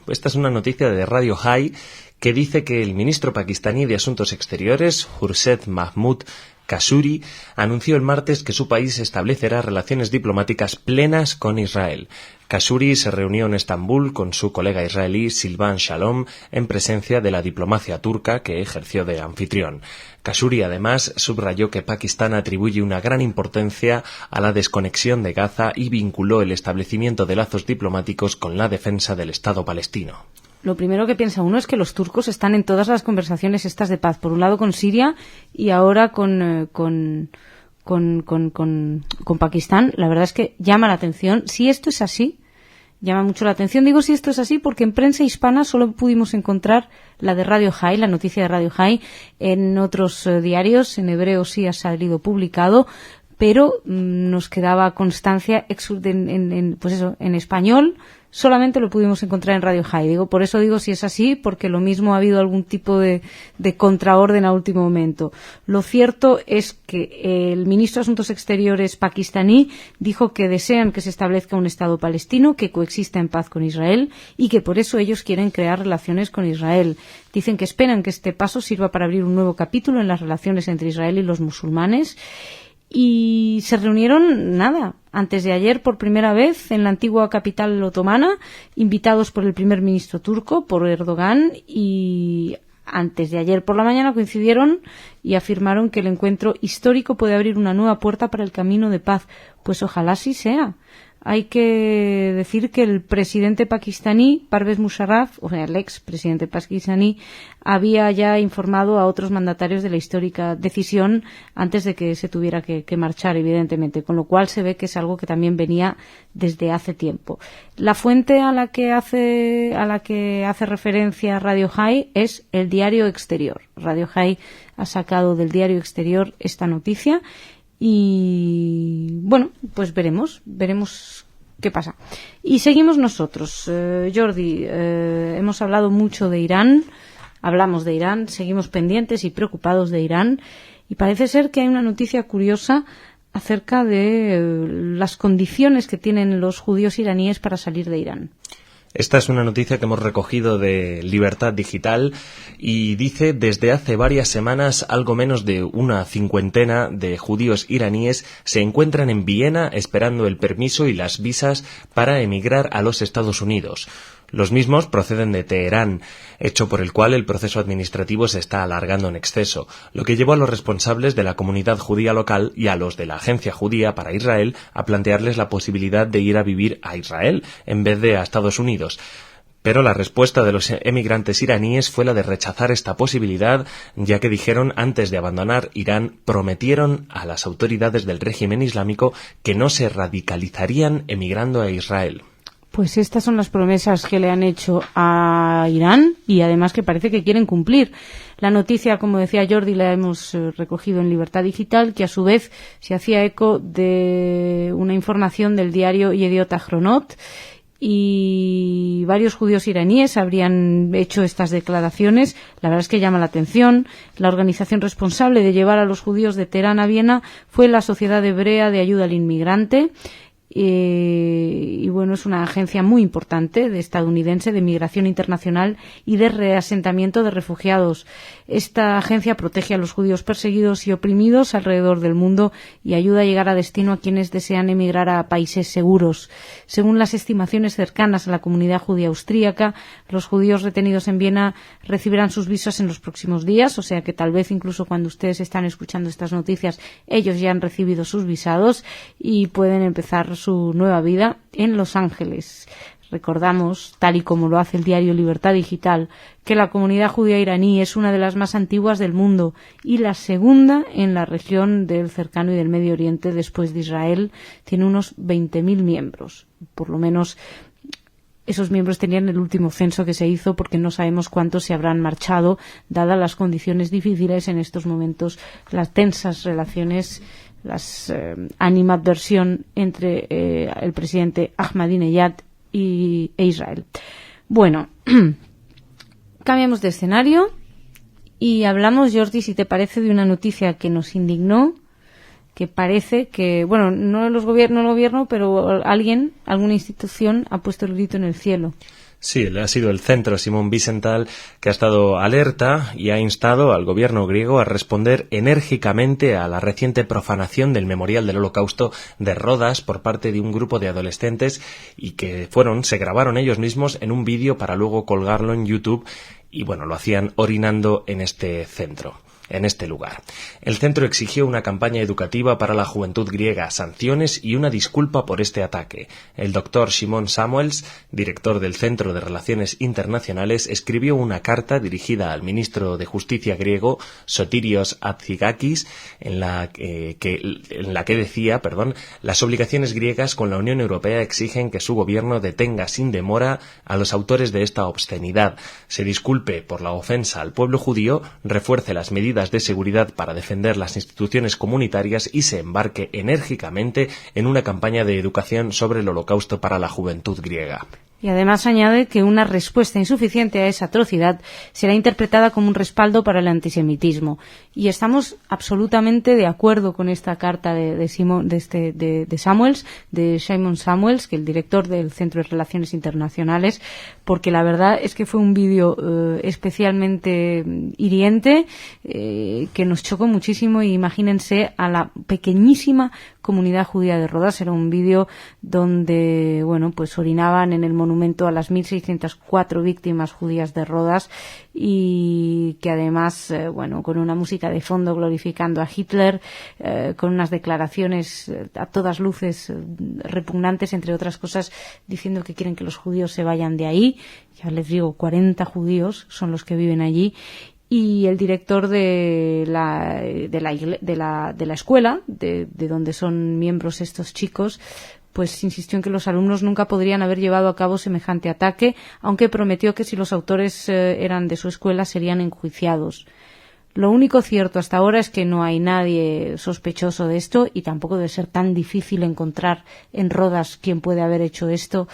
Esta es una noticia de Radio High que dice que el ministro pakistaní de Asuntos Exteriores, Khurshid Mahmood Kasuri, anunció el martes que su país establecerá relaciones diplomáticas plenas con Israel. Kasuri se reunió en Estambul con su colega israelí Silvan Shalom en presencia de la diplomacia turca, que ejerció de anfitrión. Kasuri además subrayó que Pakistán atribuye una gran importancia a la desconexión de Gaza y vinculó el establecimiento de lazos diplomáticos con la defensa del Estado palestino. Lo primero que piensa uno es que los turcos están en todas las conversaciones estas de paz, por un lado con Siria y ahora con Pakistán. La verdad es que llama la atención. Si esto es así, llama mucho la atención. Digo si esto es así porque en prensa hispana solo pudimos encontrar la de Radio High, la noticia de Radio High. En otros diarios, en hebreo sí ha salido publicado, pero nos quedaba constancia en español. Solamente lo pudimos encontrar en Radio High. Por eso digo si es así, porque lo mismo ha habido algún tipo de contraorden a último momento. Lo cierto es que el ministro de Asuntos Exteriores pakistaní dijo que desean que se establezca un Estado palestino que coexista en paz con Israel y que por eso ellos quieren crear relaciones con Israel. Dicen que esperan que este paso sirva para abrir un nuevo capítulo en las relaciones entre Israel y los musulmanes. Y se reunieron, antes de ayer por primera vez en la antigua capital otomana, invitados por el primer ministro turco, por Erdogan, y antes de ayer por la mañana coincidieron y afirmaron que el encuentro histórico puede abrir una nueva puerta para el camino de paz. Pues ojalá así sea. hay que decir que el presidente pakistaní, Parvez Musharraf, o sea, el ex presidente pakistaní, había ya informado a otros mandatarios de la histórica decisión antes de que se tuviera que marchar, evidentemente, con lo cual se ve que es algo que también venía desde hace tiempo. La fuente a la que hace referencia Radio High es el Diario Exterior. Radio High ha sacado del Diario Exterior esta noticia y, bueno, pues veremos qué pasa. Y seguimos nosotros. Jordi, hemos hablado mucho de Irán. Hablamos de Irán, seguimos pendientes y preocupados de Irán, y parece ser que hay una noticia curiosa acerca de las condiciones que tienen los judíos iraníes para salir de Irán. Esta es una noticia que hemos recogido de Libertad Digital y dice: desde hace varias semanas algo menos de una cincuentena de judíos iraníes se encuentran en Viena esperando el permiso y las visas para emigrar a los Estados Unidos. Los mismos proceden de Teherán, hecho por el cual el proceso administrativo se está alargando en exceso, lo que llevó a los responsables de la comunidad judía local y a los de la Agencia Judía para Israel a plantearles la posibilidad de ir a vivir a Israel en vez de a Estados Unidos. Pero la respuesta de los emigrantes iraníes fue la de rechazar esta posibilidad, ya que dijeron antes de abandonar Irán, prometieron a las autoridades del régimen islámico que no se radicalizarían emigrando a Israel. Pues estas son las promesas que le han hecho a Irán y además que parece que quieren cumplir. La noticia, como decía Jordi, la hemos recogido en Libertad Digital, que a su vez se hacía eco de una información del diario Yediot Ahronot, y varios judíos iraníes habrían hecho estas declaraciones. La verdad es que llama la atención. La organización responsable de llevar a los judíos de Teherán a Viena fue la Sociedad Hebrea de Ayuda al Inmigrante. Y bueno, es una agencia muy importante estadounidense de migración internacional y de reasentamiento de refugiados. Esta agencia protege a los judíos perseguidos y oprimidos alrededor del mundo y ayuda a llegar a destino a quienes desean emigrar a países seguros. Según las estimaciones cercanas a la comunidad judía austríaca, los judíos retenidos en Viena recibirán sus visas en los próximos días, o sea que tal vez incluso cuando ustedes están escuchando estas noticias, ellos ya han recibido sus visados y pueden empezar su nueva vida en Los Ángeles. Recordamos, tal y como lo hace el diario Libertad Digital, que la comunidad judía iraní es una de las más antiguas del mundo y la segunda en la región del Cercano y del Medio Oriente después de Israel. Tiene unos 20.000 miembros. Por lo menos esos miembros tenían el último censo que se hizo, porque no sabemos cuántos se habrán marchado, dadas las condiciones difíciles en estos momentos, las tensas relaciones, animadversión entre el presidente Ahmadinejad e Israel. Bueno, cambiamos de escenario y hablamos, Jordi, si te parece, de una noticia que nos indignó, que parece que, bueno, no el gobierno, pero alguna institución ha puesto el grito en el cielo. Sí, ha sido el Centro Simón Wiesenthal que ha estado alerta y ha instado al gobierno griego a responder enérgicamente a la reciente profanación del Memorial del Holocausto de Rodas por parte de un grupo de adolescentes y que se grabaron ellos mismos en un vídeo para luego colgarlo en YouTube y bueno, lo hacían orinando en este centro. En este lugar. El centro exigió una campaña educativa para la juventud griega, sanciones y una disculpa por este ataque. El doctor Shimon Samuels, director del Centro de Relaciones Internacionales, escribió una carta dirigida al ministro de Justicia griego, Sotirios Hatzidakis, en la que decía, las obligaciones griegas con la Unión Europea exigen que su gobierno detenga sin demora a los autores de esta obscenidad, se disculpe por la ofensa al pueblo judío, refuerce las medidas de seguridad para defender las instituciones comunitarias y se embarque enérgicamente en una campaña de educación sobre el Holocausto para la juventud griega. Y además añade que una respuesta insuficiente a esa atrocidad será interpretada como un respaldo para el antisemitismo. Y estamos absolutamente de acuerdo con esta carta de Shimon Samuels, que es el director del Centro de Relaciones Internacionales, porque la verdad es que fue un vídeo especialmente hiriente, que nos chocó muchísimo. Y imagínense a la pequeñísima comunidad judía de Rodas. Era un vídeo donde, bueno, pues orinaban en el monumento monumento a las 1.604 víctimas judías de Rodas, y que además, con una música de fondo glorificando a Hitler, con unas declaraciones a todas luces repugnantes, entre otras cosas, diciendo que quieren que los judíos se vayan de ahí. Ya les digo, 40 judíos son los que viven allí. Y el director de la escuela, de donde son miembros estos chicos, pues insistió en que los alumnos nunca podrían haber llevado a cabo semejante ataque, aunque prometió que si los autores eran de su escuela serían enjuiciados. Lo único cierto hasta ahora es que no hay nadie sospechoso de esto, y tampoco debe ser tan difícil encontrar en Rodas quién puede haber hecho esto.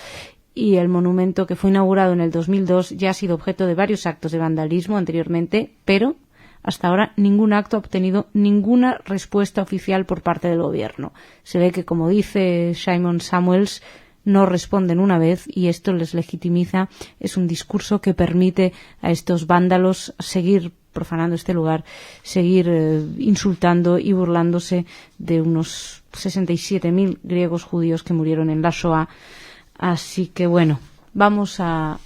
Y el monumento, que fue inaugurado en el 2002, ya ha sido objeto de varios actos de vandalismo anteriormente, pero hasta ahora ningún acto ha obtenido ninguna respuesta oficial por parte del gobierno. Se ve que, como dice Shimon Samuels, no responden una vez, y esto les legitimiza. Es un discurso que permite a estos vándalos seguir profanando este lugar, seguir insultando y burlándose de unos 67.000 griegos judíos que murieron en la Shoah. Así que vamos a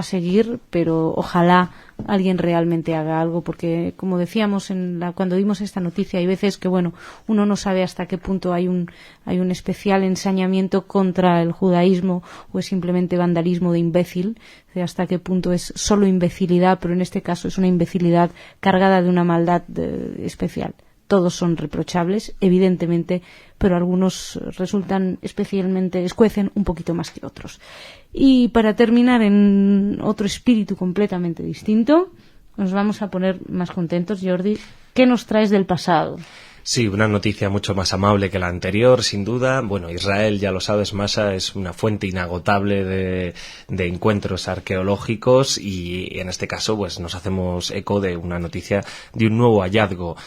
seguir, pero ojalá alguien realmente haga algo, porque, como decíamos cuando vimos esta noticia, hay veces que uno no sabe hasta qué punto hay un especial ensañamiento contra el judaísmo o es simplemente vandalismo de imbécil, de hasta qué punto es solo imbecilidad, pero en este caso es una imbecilidad cargada de una maldad especial. Todos son reprochables, evidentemente, pero algunos escuecen un poquito más que otros. Y para terminar, en otro espíritu completamente distinto, nos vamos a poner más contentos. Jordi, ¿qué nos traes del pasado? Sí, una noticia mucho más amable que la anterior, sin duda. Israel, ya lo sabes, Masha, es una fuente inagotable de encuentros arqueológicos, y en este caso nos hacemos eco de una noticia de un nuevo hallazgo.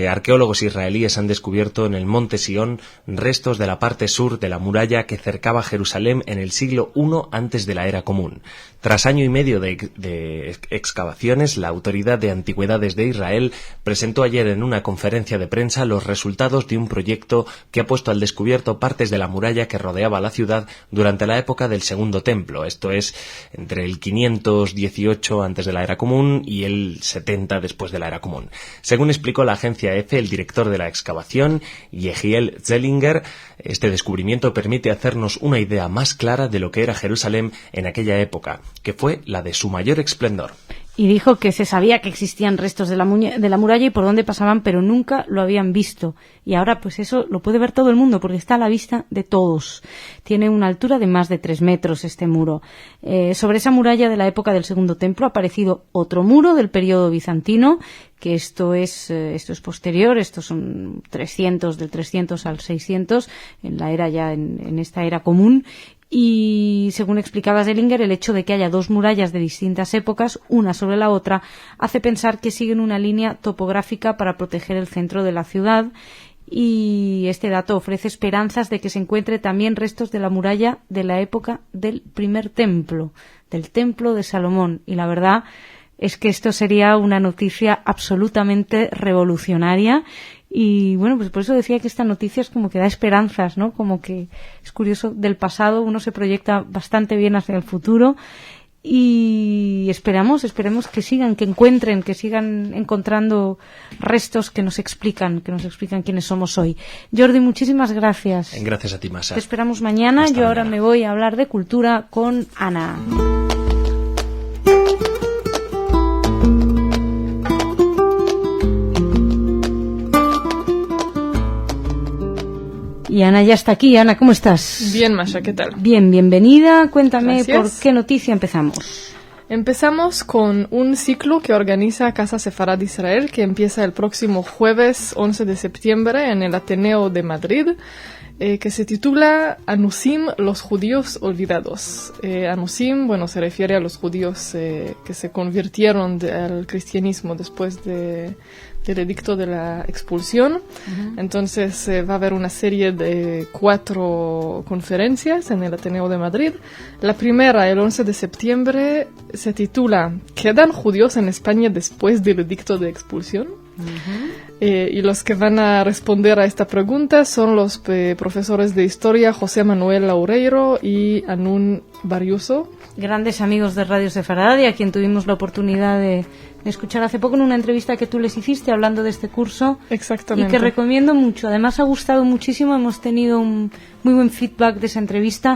Arqueólogos israelíes han descubierto en el monte Sión restos de la parte sur de la muralla que cercaba Jerusalén en el siglo I antes de la era común. Tras año y medio de excavaciones, la Autoridad de Antigüedades de Israel presentó ayer en una conferencia de prensa los resultados de un proyecto que ha puesto al descubierto partes de la muralla que rodeaba la ciudad durante la época del Segundo Templo, esto es, entre el 518 antes de la era común y el 70 después de la era común. Según explicó la agencia EFE, el director de la excavación, Yehiel Zellinger, este descubrimiento permite hacernos una idea más clara de lo que era Jerusalén en aquella época, que fue la de su mayor esplendor. Y dijo que se sabía que existían restos de la muralla y por dónde pasaban, pero nunca lo habían visto. Y ahora pues eso lo puede ver todo el mundo, porque está a la vista de todos. Tiene una altura de más de 3 metros este muro. Sobre esa muralla de la época del Segundo Templo ha aparecido otro muro del periodo bizantino, que esto es posterior, estos son del 300 al 600, en esta era común. Y según explicaba Zellinger, el hecho de que haya dos murallas de distintas épocas, una sobre la otra, hace pensar que siguen una línea topográfica para proteger el centro de la ciudad, y este dato ofrece esperanzas de que se encuentre también restos de la muralla de la época del primer templo, del templo de Salomón. Y la verdad es que esto sería una noticia absolutamente revolucionaria. Y bueno, pues por eso decía que esta noticia es como que da esperanzas, ¿no? Como que es curioso, del pasado uno se proyecta bastante bien hacia el futuro, y esperamos que sigan encontrando restos que nos explican quiénes somos hoy. Jordi, muchísimas gracias. Gracias a ti, Masha. Te esperamos mañana. Hasta Yo ahora mañana. me voy a hablar de cultura con Ana. Y Ana ya está aquí. Ana, ¿cómo estás? Bien, Masha, ¿qué tal? Bien, bienvenida. Cuéntame Gracias. por qué noticia empezamos. Empezamos con un ciclo que organiza Casa Sefarad Israel, que empieza el próximo jueves 11 de septiembre en el Ateneo de Madrid, que se titula Anusim, los judíos olvidados. Anusim, se refiere a los judíos que se convirtieron al cristianismo después del edicto de la expulsión. Entonces va a haber una serie de 4 conferencias en el Ateneo de Madrid. La primera, el 11 de septiembre, se titula ¿Quedan judíos en España después del edicto de expulsión? Y los que van a responder a esta pregunta son los profesores de historia José Manuel Laureiro y Anún Barriuso. Grandes amigos de Radio Sefarad, y a quien tuvimos la oportunidad de escuchar hace poco en una entrevista que tú les hiciste hablando de este curso. Exactamente. Y que recomiendo mucho. Además ha gustado muchísimo, hemos tenido un muy buen feedback de esa entrevista.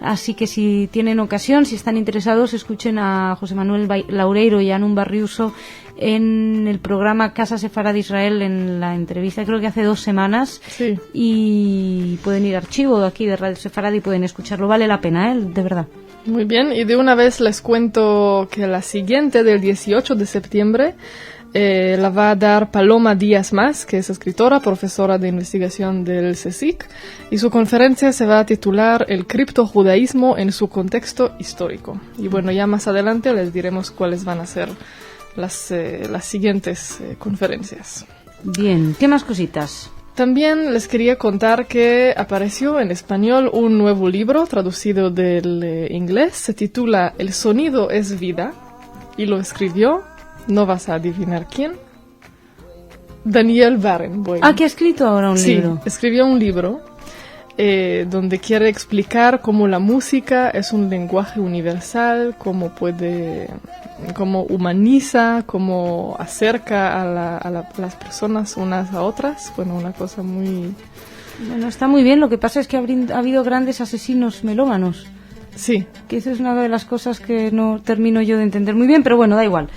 Así que si tienen ocasión, si están interesados, escuchen a José Manuel Laureiro y a Anun Barriuso en el programa Casa Sefarad Israel, en la entrevista creo que hace 2 semanas. Sí. Y pueden ir a archivo de aquí de Radio Sefarad y pueden escucharlo. Vale la pena, de verdad. Muy bien, y de una vez les cuento que la siguiente, del 18 de septiembre, la va a dar Paloma Díaz Mas, que es escritora, profesora de investigación del CSIC, y su conferencia se va a titular El criptojudaísmo en su contexto histórico. Y bueno, ya más adelante les diremos cuáles van a ser las siguientes conferencias. Bien, ¿qué más cositas? También les quería contar que apareció en español un nuevo libro traducido del inglés. Se titula El sonido es vida y lo escribió, no vas a adivinar quién, Daniel Barenboim. ¿Que ha escrito ahora un libro? Sí, escribió un libro donde quiere explicar cómo la música es un lenguaje universal, cómo humaniza, cómo acerca a las personas unas a otras. Bueno, una cosa muy... Bueno, está muy bien. Lo que pasa es que ha habido grandes asesinos melómanos. Sí. Que eso es una de las cosas que no termino yo de entender muy bien, pero bueno, da igual.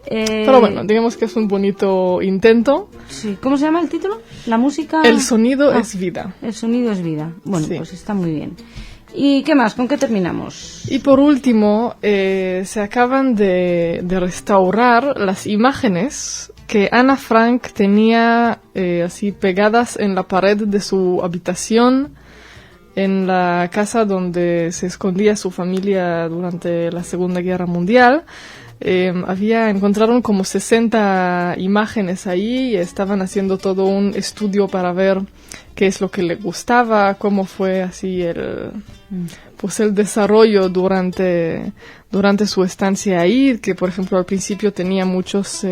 Pero bueno, digamos que es un bonito intento. Sí. ¿Cómo se llama el título? La música... El sonido es vida. El sonido es vida. Bueno, sí. Pues está muy bien. ¿Y qué más? ¿Con qué terminamos? Y por último, se acaban de restaurar las imágenes que Ana Frank tenía así pegadas en la pared de su habitación en la casa donde se escondía su familia durante la Segunda Guerra Mundial. Encontraron como 60 imágenes ahí y estaban haciendo todo un estudio para ver qué es lo que le gustaba, cómo fue así el desarrollo durante su estancia ahí, que por ejemplo al principio tenía muchos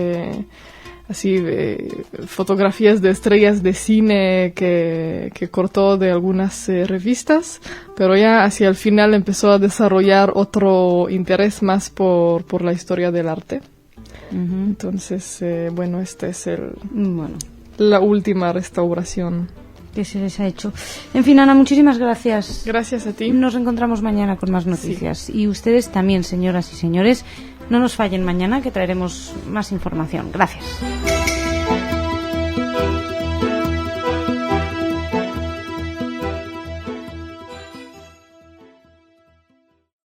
fotografías de estrellas de cine que cortó de algunas revistas, pero ya hacia el final empezó a desarrollar otro interés más por la historia del arte. Entonces, bueno, esta es la última restauración que se les ha hecho. En fin, Ana, muchísimas gracias. Gracias a ti. Nos encontramos mañana con más noticias. Sí. Y ustedes también, señoras y señores, no nos fallen mañana, que traeremos más información. Gracias.